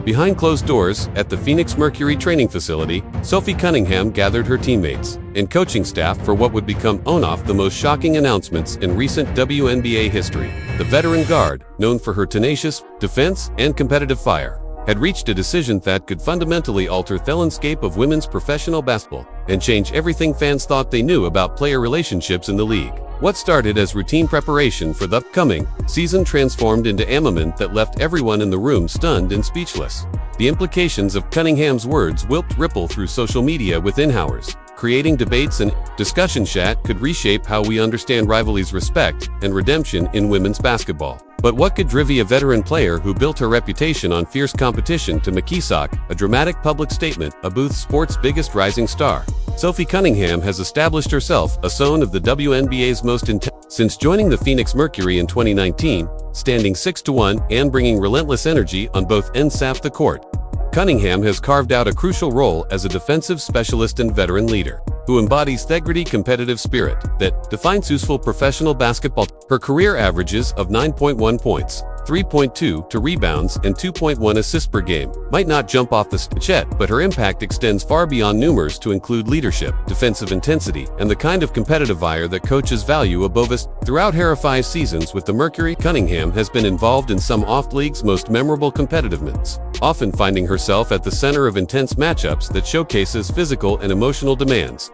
Behind closed doors, at the Phoenix Mercury training facility, Sophie Cunningham gathered her teammates and coaching staff for what would become one of the most shocking announcements in recent WNBA history. The veteran guard, known for her tenacious defense and competitive fire, had reached a decision that could fundamentally alter the landscape of women's professional basketball and change everything fans thought they knew about player relationships in the league. What started as routine preparation for the upcoming season transformed into a moment that left everyone in the room stunned and speechless. The implications of Cunningham's words will ripple through social media within hours, creating debates and discussion chat could reshape how we understand rivalries, respect, and redemption in women's basketball. But what could drive a veteran player who built her reputation on fierce competition to Makisak, a dramatic public statement, a Booth Sports' biggest rising star? Sophie Cunningham has established herself as one of the WNBA's most intense since joining the Phoenix Mercury in 2019, standing 6-1 and bringing relentless energy on both ends of the court. Cunningham has carved out a crucial role as a defensive specialist and veteran leader who embodies integrity, competitive spirit that defines useful professional basketball. Her career averages of 9.1 points, 3.2 rebounds, and 2.1 assists per game might not jump off the stat, but her impact extends far beyond numbers to include leadership, defensive intensity, and the kind of competitive fire that coaches value above us. Throughout her 5 seasons with the Mercury, Cunningham has been involved in some of the league's most memorable competitiveness, often finding herself at the center of intense matchups that showcases physical and emotional demands.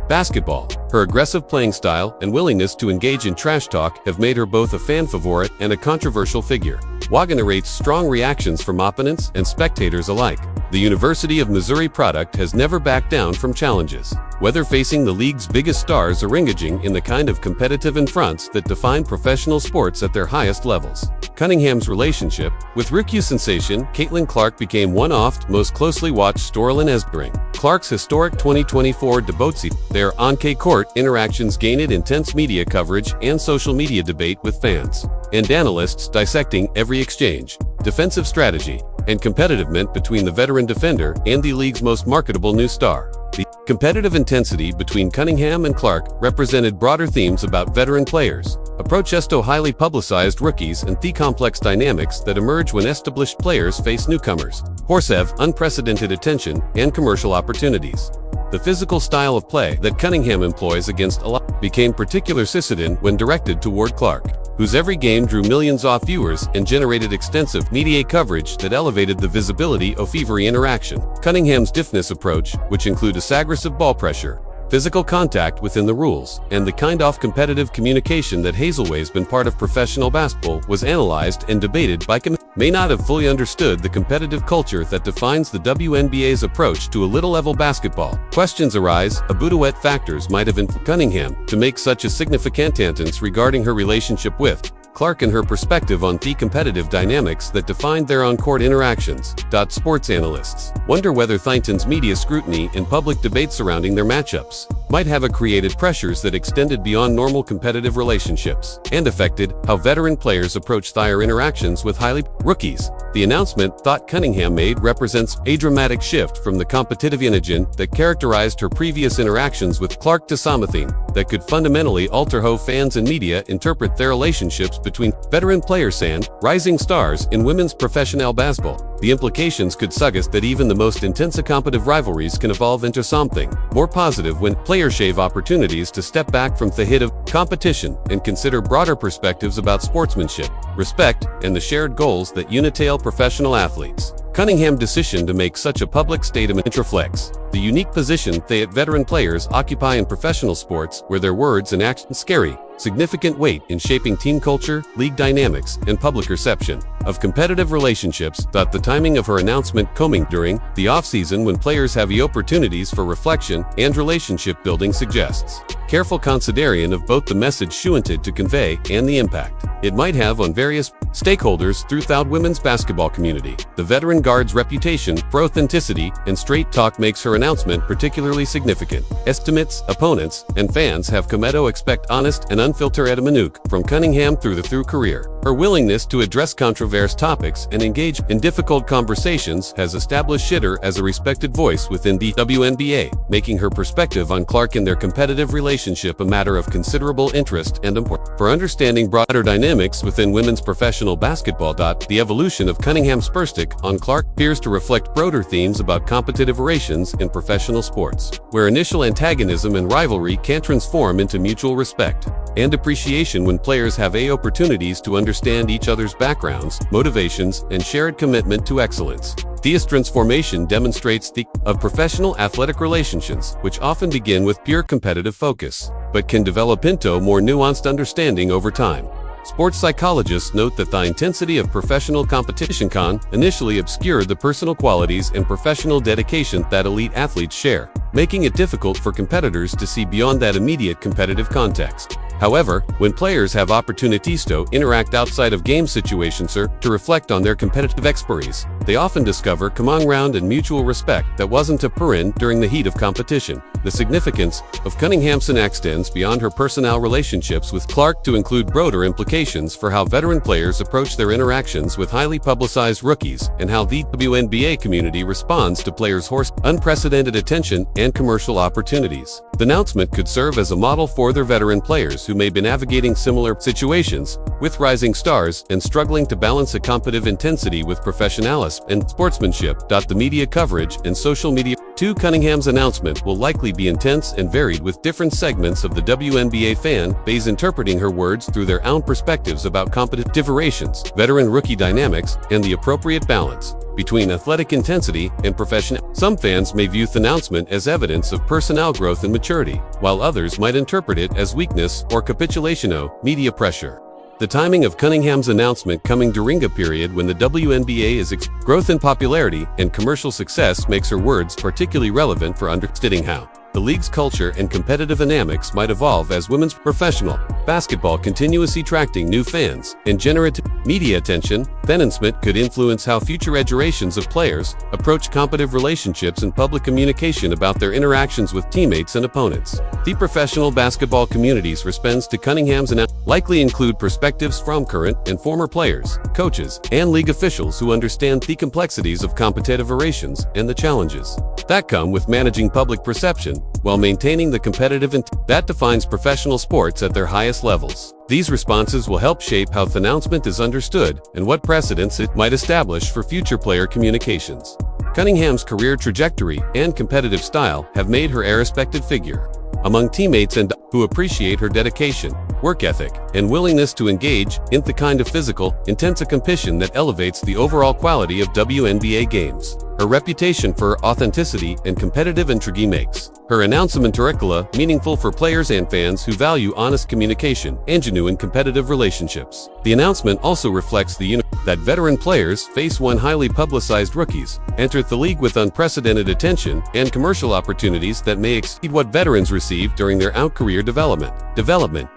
Basketball. Her aggressive playing style and willingness to engage in trash talk have made her both a fan favorite and a controversial figure, generates strong reactions from opponents and spectators alike. The University of Missouri product has never backed down from challenges, whether facing the league's biggest stars or engaging in the kind of competitive affronts that define professional sports at their highest levels. Cunningham's relationship with rookie sensation Caitlin Clark became one of the most closely watched storylines during Clark's historic 2024 debut. Their on-court interactions gained intense media coverage and social media debate with fans and analysts dissecting every exchange, defensive strategy, and competitiveness between the veteran defender and the league's most marketable new star. The competitive intensity between Cunningham and Clark represented broader themes about veteran players, approaches to highly publicized rookies, and the complex dynamics that emerge when established players face newcomers, horsehave unprecedented attention and commercial opportunities. The physical style of play that Cunningham employs against a lot became particularly insistent when directed toward Clark, whose every game drew millions of viewers and generated extensive media coverage that elevated the visibility of every interaction. Cunningham's stiffness approach, which included aggressive ball pressure, physical contact within the rules, and the kind of competitive communication that has always been part of professional basketball, was analyzed and debated by may not have fully understood the competitive culture that defines the WNBA's approach to a little-level basketball. Questions arise about what factors might have influenced Cunningham to make such a significant stance regarding her relationship with Clark and her perspective on the competitive dynamics that defined their on-court interactions. Sports analysts wonder whether Thynton's media scrutiny and public debate surrounding their matchups might have created pressures that extended beyond normal competitive relationships and affected how veteran players approach their interactions with highly rookies. The announcement thought Cunningham made represents a dramatic shift from the competitive energy that characterized her previous interactions with Clark to something that could fundamentally alter how fans and media interpret their relationships between veteran players and rising stars in women's professional basketball. The implications could suggest that even the most intense competitive rivalries can evolve into something more positive when players have opportunities to step back from the hit of competition and consider broader perspectives about sportsmanship, respect, and the shared goals that unite professional athletes. Cunningham's decision to make such a public statement reflects the unique position that veteran players occupy in professional sports, where their words and actions carry significant weight in shaping team culture, league dynamics, and public perception of competitive relationships. The timing of her announcement coming during the offseason when players have the opportunities for reflection and relationship building suggests careful consideration of both the message she wanted to convey and the impact it might have on various stakeholders throughout women's basketball community. The veteran guard's reputation for authenticity and straight talk makes her announcement particularly significant. Estimates, opponents, and fans have come to expect honest and unfiltered manuk from Cunningham through career. Her willingness to address controversial topics and engage in difficult conversations has established her as a respected voice within the WNBA, making her perspective on Clark and their competitive relationship a matter of considerable interest and importance. For understanding broader dynamics within women's professional basketball, the evolution of Cunningham's perspective on Clark appears to reflect broader themes about competitive relations in professional sports, where initial antagonism and rivalry can transform into mutual respect and appreciation when players have opportunities to understand each other's backgrounds, motivations, and shared commitment to excellence. This transformation demonstrates of professional athletic relationships, which often begin with pure competitive focus, but can develop into more nuanced understanding over time. Sports psychologists note that the intensity of professional competition can initially obscure the personal qualities and professional dedication that elite athletes share, making it difficult for competitors to see beyond that immediate competitive context. However, when players have opportunities to interact outside of game situations or to reflect on their competitive expertise, they often discover common ground and mutual respect that wasn't apparent during the heat of competition. The significance of Cunningham's extends beyond her personal relationships with Clark to include broader implications for how veteran players approach their interactions with highly publicized rookies and how the WNBA community responds to players' unprecedented attention and commercial opportunities. The announcement could serve as a model for their veteran players who may be navigating similar situations with rising stars and struggling to balance a competitive intensity with professionalism and sportsmanship. The media coverage and social media to Cunningham's announcement will likely be intense and varied, with different segments of the WNBA fan base interpreting her words through their own perspectives about competitive relations, veteran-rookie dynamics, and the appropriate balance between athletic intensity and professional. Some fans may view the announcement as evidence of personnel growth and maturity, while others might interpret it as weakness or capitulation of media pressure. The timing of Cunningham's announcement coming during a period when the WNBA is growth in popularity and commercial success makes her words particularly relevant for understanding how the league's culture and competitive dynamics might evolve as women's professional basketball continues attracting new fans and generate media attention. The announcement could influence how future generations of players approach competitive relationships and public communication about their interactions with teammates and opponents. The professional basketball community's response to Cunningham's announcement likely include perspectives from current and former players, coaches, and league officials who understand the complexities of competitive relations and the challenges that come with managing public perception while maintaining the competitive intent that defines professional sports at their highest levels. These responses will help shape how the announcement is understood and what precedents it might establish for future player communications. Cunningham's career trajectory and competitive style have made her a respected figure among teammates and who appreciate her dedication, work ethic, and willingness to engage in the kind of physical, intense competition that elevates the overall quality of WNBA games. Her reputation for authenticity and competitive intrigue makes her announcement curricula meaningful for players and fans who value honest communication and genuine competitive relationships. The announcement also reflects that veteran players face when highly publicized rookies enter the league with unprecedented attention and commercial opportunities that may exceed what veterans receive during their career development.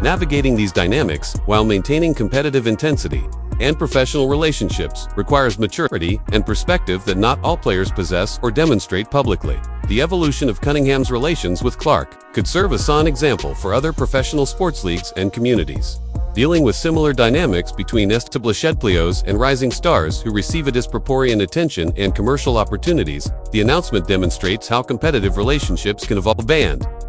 Navigating these dynamics while maintaining competitive intensity and professional relationships requires maturity and perspective that not all players possess or demonstrate publicly. The evolution of Cunningham's relations with Clark could serve as an example for other professional sports leagues and communities, dealing with similar dynamics between established players and rising stars who receive a disproportionate attention and commercial opportunities. The announcement demonstrates how competitive relationships can evolve.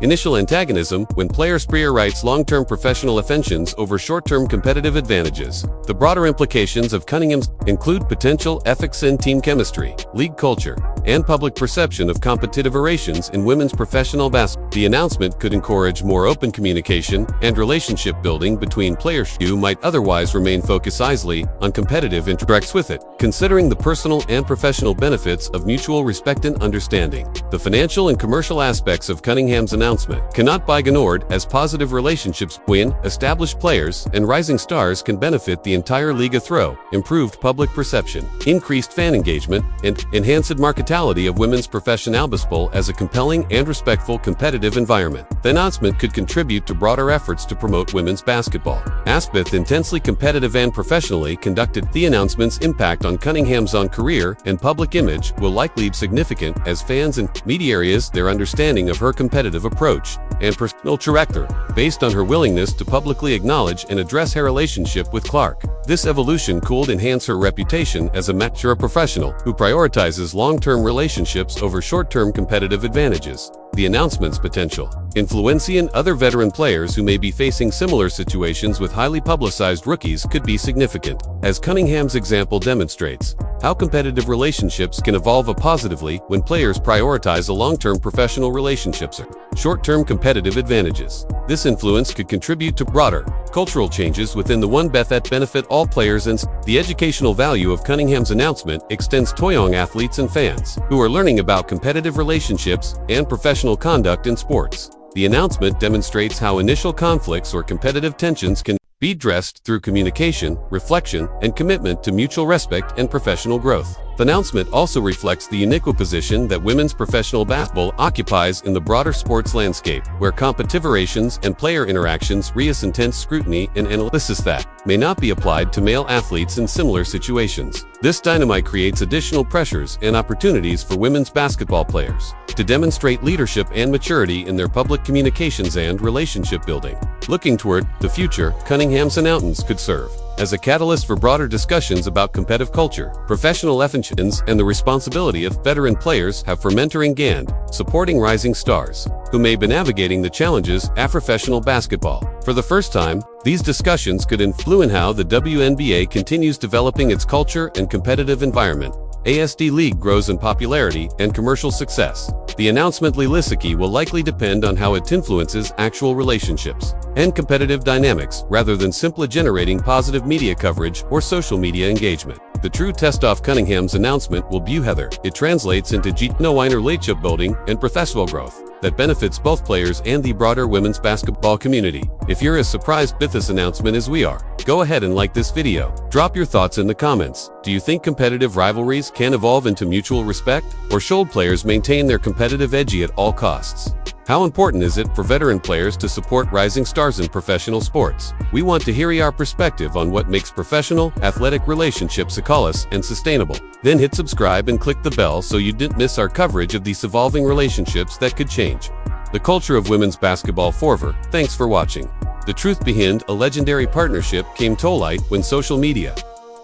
Initial antagonism when players prioritize long-term professional affections over short-term competitive advantages. The broader implications of Cunningham's include potential ethics in team chemistry, league culture, and public perception of competitive relations in women's professional basketball. The announcement could encourage more open communication and relationship building between players who might otherwise remain focused solely on competitive interactions with it. Considering the personal and professional benefits of mutual respect and understanding, the financial and commercial aspects of Cunningham's announcement cannot be ignored, as positive relationships between established players and rising stars can benefit the entire league through improved public perception, increased fan engagement, and enhanced market totality of women's professional basketball as a compelling and respectful competitive environment. The announcement could contribute to broader efforts to promote women's basketball. Both intensely competitive and professionally conducted. The announcement's impact on Cunningham's career and public image will likely be significant as fans and media areas their understanding of her competitive approach and personal character, based on her willingness to publicly acknowledge and address her relationship with Clark. This evolution could enhance her reputation as a mature professional who prioritizes long-term relationships over short-term competitive advantages. The announcement's potential influencing other veteran players who may be facing similar situations with highly publicized rookies could be significant, as Cunningham's example demonstrates how competitive relationships can evolve positively when players prioritize a long-term professional relationships or short-term competitive advantages. This influence could contribute to broader cultural changes within the WNBA that benefit all players, and the educational value of Cunningham's announcement extends to young athletes and fans who are learning about competitive relationships and professional conduct in sports. The announcement demonstrates how initial conflicts or competitive tensions can be addressed through communication, reflection, and commitment to mutual respect and professional growth. The announcement also reflects the unique position that women's professional basketball occupies in the broader sports landscape, where competitions and player interactions receive intense scrutiny and analysis that may not be applied to male athletes in similar situations. This dynamic creates additional pressures and opportunities for women's basketball players to demonstrate leadership and maturity in their public communications and relationship building. Looking toward the future, Cunningham's announcements could serve as a catalyst for broader discussions about competitive culture, professional ethics, and the responsibility of veteran players have for mentoring and supporting rising stars who may be navigating the challenges of professional basketball. For the first time, these discussions could influence how the WNBA continues developing its culture and competitive environment. ASD League grows in popularity and commercial success. The announcement will likely depend on how it influences actual relationships and competitive dynamics rather than simply generating positive media coverage or social media engagement. The true test of Cunningham's announcement will be whether it translates into genuine relationship building and professional growth that benefits both players and the broader women's basketball community. If you're as surprised by this announcement as we are, go ahead and like this video. Drop your thoughts in the comments. Do you think competitive rivalries can evolve into mutual respect, or should players maintain their competitive edge at all costs? How important is it for veteran players to support rising stars in professional sports? We want to hear your perspective on what makes professional, athletic relationships flawless and sustainable. Then hit subscribe and click the bell so you didn't miss our coverage of these evolving relationships that could change the culture of women's basketball forever. Thanks for watching. The truth behind a legendary partnership came to light when social media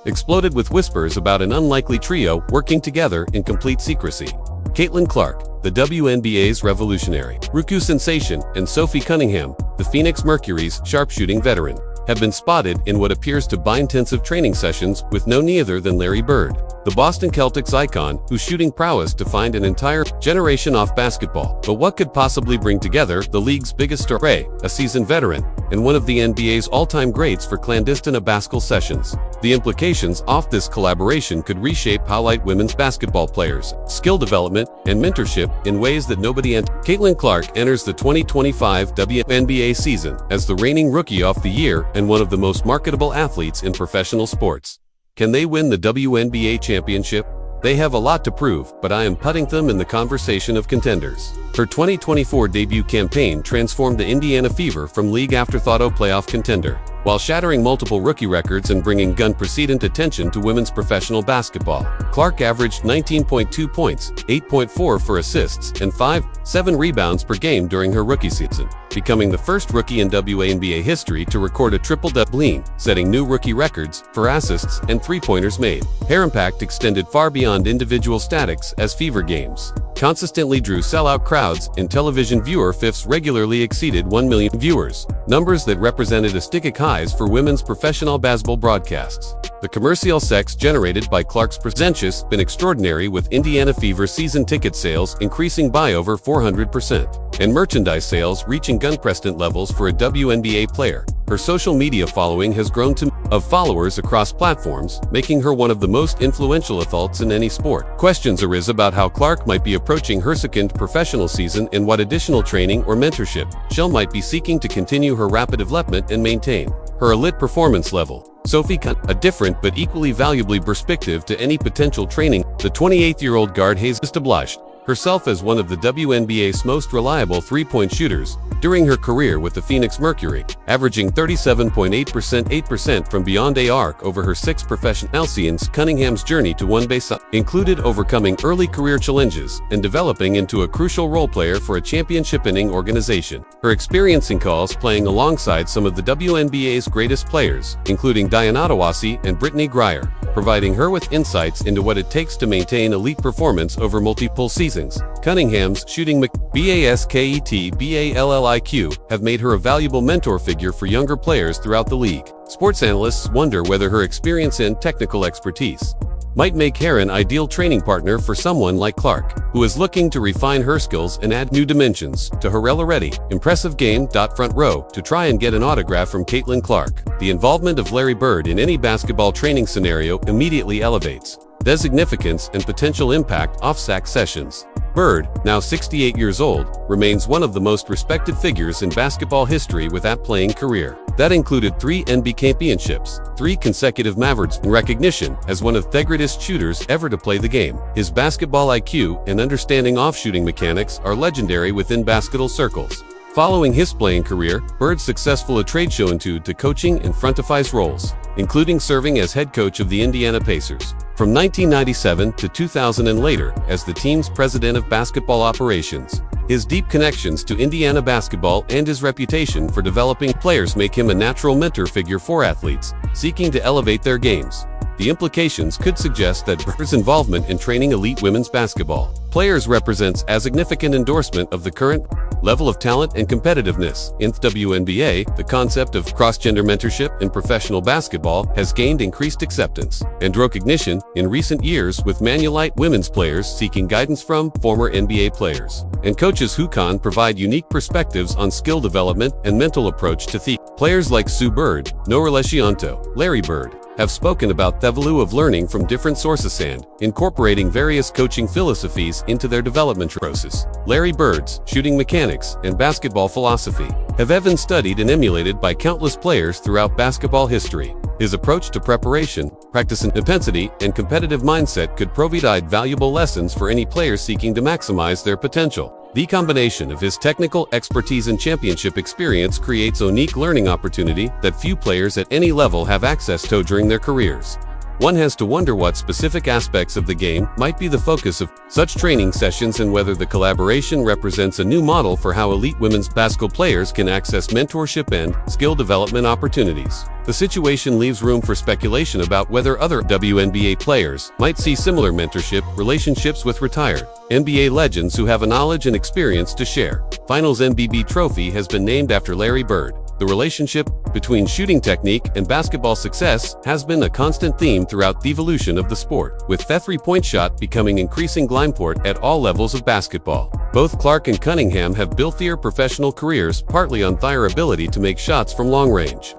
exploded with whispers about an unlikely trio working together in complete secrecy. Caitlin Clark, the WNBA's revolutionary rookie sensation, and Sophie Cunningham, the Phoenix Mercury's sharpshooting veteran, have been spotted in what appears to be intensive training sessions with no other than Larry Bird, the Boston Celtics icon whose shooting prowess defined an entire generation off basketball. But what could possibly bring together the league's biggest star, a seasoned veteran, and one of the NBA's all-time greats for clandestine basketball sessions? The implications of this collaboration could reshape how women's basketball players, skill development, and mentorship in ways that nobody anticipated. Caitlin Clark enters the 2025 WNBA season as the reigning Rookie of the Year and one of the most marketable athletes in professional sports. Can they win the WNBA championship? They have a lot to prove, but I am putting them in the conversation of contenders. Her 2024 debut campaign transformed the Indiana Fever from league afterthought to playoff contender, while shattering multiple rookie records and bringing unprecedented attention to women's professional basketball. Clark averaged 19.2 points, 8.4 for assists, and 5.7 rebounds per game during her rookie season, becoming the first rookie in WNBA history to record a triple-double, setting new rookie records for assists and three-pointers made. Her impact extended far beyond individual statistics, as Fever games consistently drew sellout crowds, and television viewer fifths regularly exceeded 1 million viewers, numbers that represented historic highs for women's professional basketball broadcasts. The commercial success generated by Clark's presence has been extraordinary, with Indiana Fever season ticket sales increasing by over 400%, and merchandise sales reaching unprecedented levels for a WNBA player. Her social media following has grown to of followers across platforms, making her one of the most influential athletes in any sport. Questions arise about how Clark might be approaching her second professional season and what additional training or mentorship she might be seeking to continue her rapid development and maintain her elite performance level. Sophie Cunningham, a different but equally valuable perspective to any potential training. The 28-year-old guard has established herself as one of the WNBA's most reliable three-point shooters during her career with the Phoenix Mercury, averaging 37.8% from beyond the arc over her 6 professional seasons. Cunningham's journey to WNBA included overcoming early career challenges and developing into a crucial role player for a championship-winning organization. Her experience includes playing alongside some of the WNBA's greatest players, including Diana Taurasi and Brittany Grier, providing her with insights into what it takes to maintain elite performance over multiple seasons. Cunningham's shooting BASKET-BALLIQ have made her a valuable mentor figure for younger players throughout the league. Sports analysts wonder whether her experience and technical expertise might make her an ideal training partner for someone like Clark, who is looking to refine her skills and add new dimensions to her already impressive game. Front row to try and get an autograph from Caitlin Clark. The involvement of Larry Bird in any basketball training scenario immediately elevates their significance and potential impact off-sack sessions. Bird, now 68 years old, remains one of the most respected figures in basketball history with that playing career. That included 3 NBA championships, 3 consecutive Mavericks, and recognition as one of the greatest shooters ever to play the game. His basketball IQ and understanding of shooting mechanics are legendary within basketball circles. Following his playing career, Bird successfully trade show into coaching and front office roles, including serving as head coach of the Indiana Pacers from 1997 to 2000 and later as the team's president of basketball operations. His deep connections to Indiana basketball and his reputation for developing players make him a natural mentor figure for athletes seeking to elevate their games. The implications could suggest that Bird's involvement in training elite women's basketball players represents a significant endorsement of the current level of talent and competitiveness in the WNBA. The concept of cross-gender mentorship in professional basketball has gained increased acceptance and recognition in recent years, with Manulite women's players seeking guidance from former NBA players and coaches who can provide unique perspectives on skill development and mental approach to the players like Sue Bird, no relation to Larry Bird, have spoken about the value of learning from different sources and incorporating various coaching philosophies into their development process. Larry Bird's shooting mechanics and basketball philosophy have been studied and emulated by countless players throughout basketball history. His approach to preparation, practice, intensity, and competitive mindset could provide valuable lessons for any player seeking to maximize their potential. The combination of his technical expertise and championship experience creates a unique learning opportunity that few players at any level have access to during their careers. One has to wonder what specific aspects of the game might be the focus of such training sessions and whether the collaboration represents a new model for how elite women's basketball players can access mentorship and skill development opportunities. The situation leaves room for speculation about whether other WNBA players might see similar mentorship relationships with retired NBA legends who have a knowledge and experience to share. Finals MVP trophy has been named after Larry Bird. The relationship between shooting technique and basketball success has been a constant theme throughout the evolution of the sport, with the three-point shot becoming increasingly important at all levels of basketball. Both Clark and Cunningham have built their professional careers partly on their ability to make shots from long range,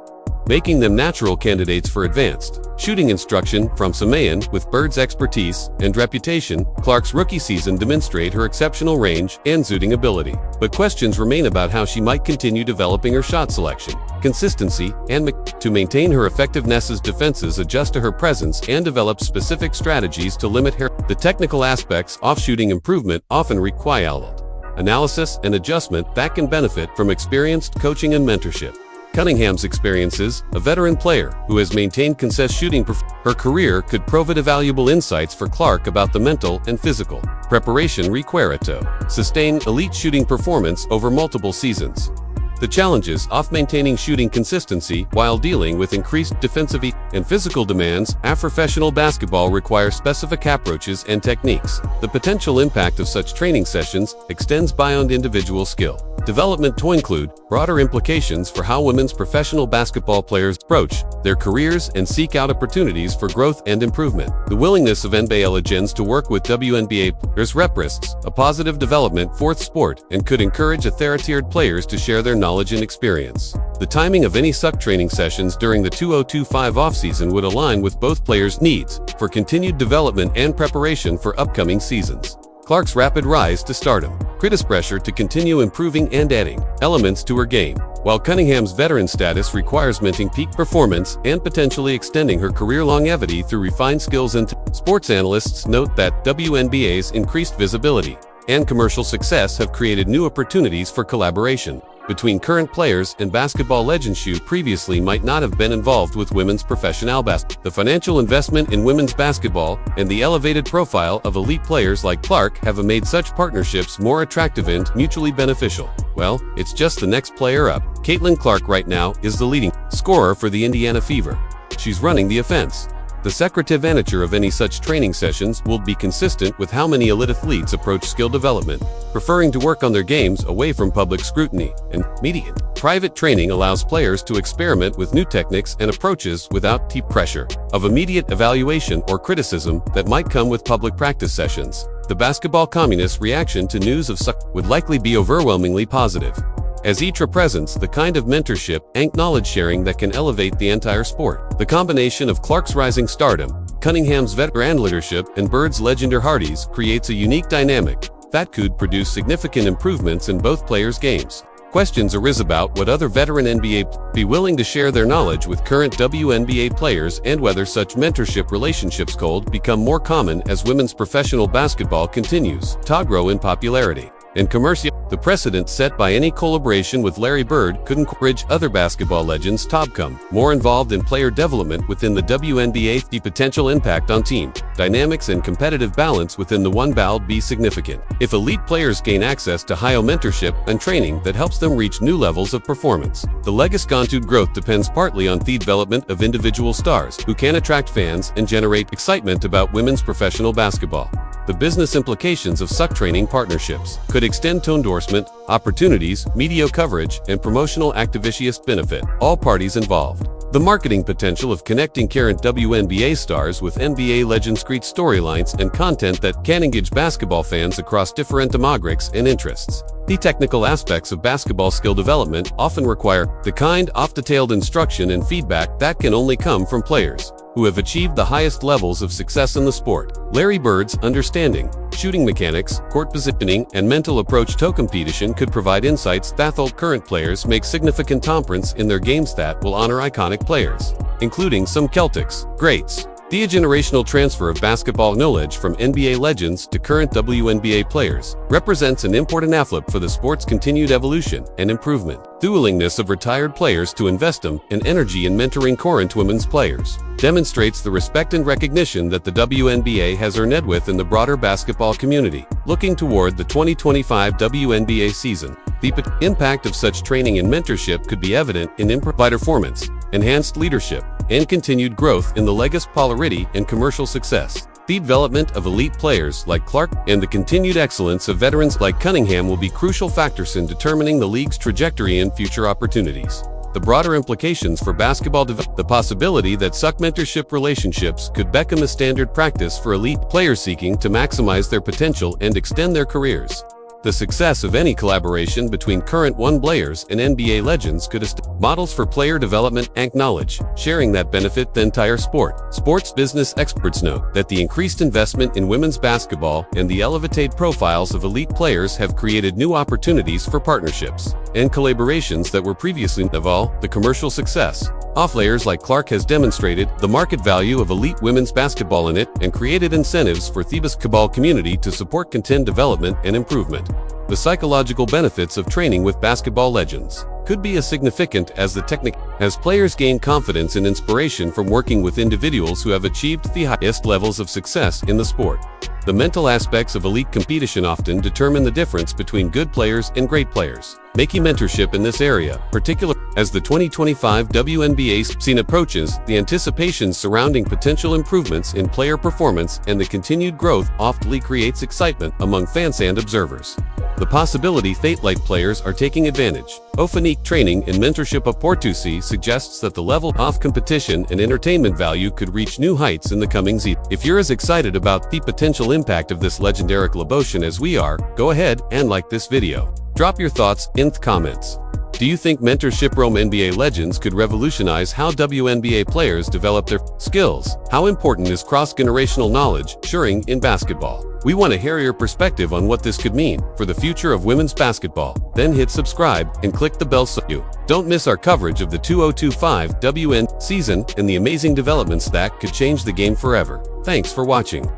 making them natural candidates for advanced shooting instruction from Samayan. With Bird's expertise and reputation, Clark's rookie season demonstrated her exceptional range and shooting ability. But questions remain about how she might continue developing her shot selection, consistency, and to maintain her effectiveness as defenses adjust to her presence and develop specific strategies to limit her. The technical aspects of shooting improvement often require analysis and adjustment that can benefit from experienced coaching and mentorship. Cunningham's experiences, a veteran player who has maintained consistent shooting her career, could provide valuable insights for Clark about the mental and physical preparation required to sustain elite shooting performance over multiple seasons. The challenges of maintaining shooting consistency while dealing with increased defensive and physical demands of professional basketball require specific approaches and techniques. The potential impact of such training sessions extends beyond individual skill development to include broader implications for how women's professional basketball players approach their careers and seek out opportunities for growth and improvement. The willingness of NBA legends to work with WNBA players represents a positive development for the sport and could encourage authoritative players to share their knowledge and experience. The timing of any such training sessions during the 2025 offseason would align with both players' needs for continued development and preparation for upcoming seasons. Clark's rapid rise to stardom. creates pressure to continue improving and adding elements to her game. While Cunningham's veteran status requires maintaining peak performance and potentially extending her career longevity through refined skills, and sports analysts note that WNBA's increased visibility and commercial success have created new opportunities for collaboration between current players and basketball legends who previously might not have been involved with women's professional basketball. The financial investment in women's basketball and the elevated profile of elite players like Clark have made such partnerships more attractive and mutually beneficial. Well, it's just the next player up. Caitlin Clark right now is the leading scorer for the Indiana Fever. She's running the offense. The secretive nature of any such training sessions will be consistent with how many elite athletes approach skill development, preferring to work on their games away from public scrutiny and media. Private training allows players to experiment with new techniques and approaches without the pressure of immediate evaluation or criticism that might come with public practice sessions. The basketball communist reaction to news of such would likely be overwhelmingly positive, as each represents the kind of mentorship and knowledge sharing that can elevate the entire sport. The combination of Clark's rising stardom, Cunningham's veteran leadership, and Bird's legendary Hardys creates a unique dynamic that could produce significant improvements in both players' games. Questions arise about what other veteran NBA be willing to share their knowledge with current WNBA players and whether such mentorship relationships could become more common as women's professional basketball continues to grow in popularity and commercial. The precedent set by any collaboration with Larry Bird could encourage other basketball legends to become more involved in player development within the WNBA. The potential impact on team dynamics and competitive balance within the one will be significant if elite players gain access to higher mentorship and training that helps them reach new levels of performance. The legacy growth depends partly on the development of individual stars who can attract fans and generate excitement about women's professional basketball. The business implications of such training partnerships could extend to endorsement opportunities, media coverage, and promotional activities benefit all parties involved. The marketing potential of connecting current WNBA stars with NBA legends creates storylines and content that can engage basketball fans across different demographics and interests. The technical aspects of basketball skill development often require the kind of detailed instruction and feedback that can only come from players who have achieved the highest levels of success in the sport. Larry Bird's understanding, shooting mechanics, court positioning, and mental approach to competition could provide insights that help current players make significant improvements in their games that will honor iconic players, including some Celtics greats. The generational transfer of basketball knowledge from NBA legends to current WNBA players represents an important flip for the sport's continued evolution and improvement. The willingness of retired players to invest time and energy in mentoring current women's players demonstrates the respect and recognition that the WNBA has earned within the broader basketball community. Looking toward the 2025 WNBA season, the impact of such training and mentorship could be evident in improved performance, enhanced leadership, and continued growth in the legacy polarity and commercial success. The development of elite players like Clark and the continued excellence of veterans like Cunningham will be crucial factors in determining the league's trajectory and future opportunities. The broader implications for basketball development, the possibility that such mentorship relationships could become a standard practice for elite players seeking to maximize their potential and extend their careers. The success of any collaboration between current players and NBA legends could establish models for player development and knowledge sharing that benefit the entire sport. Sports business experts note that the increased investment in women's basketball and the elevated profiles of elite players have created new opportunities for partnerships and collaborations that were previously of all the commercial success. Players like Clark has demonstrated the market value of elite women's basketball in it and created incentives for the basketball community to support content development and improvement. The psychological benefits of training with basketball legends could be as significant as the technique, as players gain confidence and inspiration from working with individuals who have achieved the highest levels of success in the sport. The mental aspects of elite competition often determine the difference between good players and great players, making mentorship in this area, particularly as the 2025 WNBA season approaches. The anticipations surrounding potential improvements in player performance and the continued growth often creates excitement among fans and observers. The possibility elite players are taking advantage of unique training and mentorship opportunity suggests that the level of competition and entertainment value could reach new heights in the coming season. If you're as excited about the potential impact of this legendary collaboration as we are, go ahead and like this video. Drop your thoughts in the comments. Do you think mentorship from NBA legends could revolutionize how WNBA players develop their skills? How important is cross-generational knowledge sharing in basketball? We want to hear your perspective on what this could mean for the future of women's basketball. Then hit subscribe and click the bell so you don't miss our coverage of the 2025 WNBA season and the amazing developments that could change the game forever. Thanks for watching.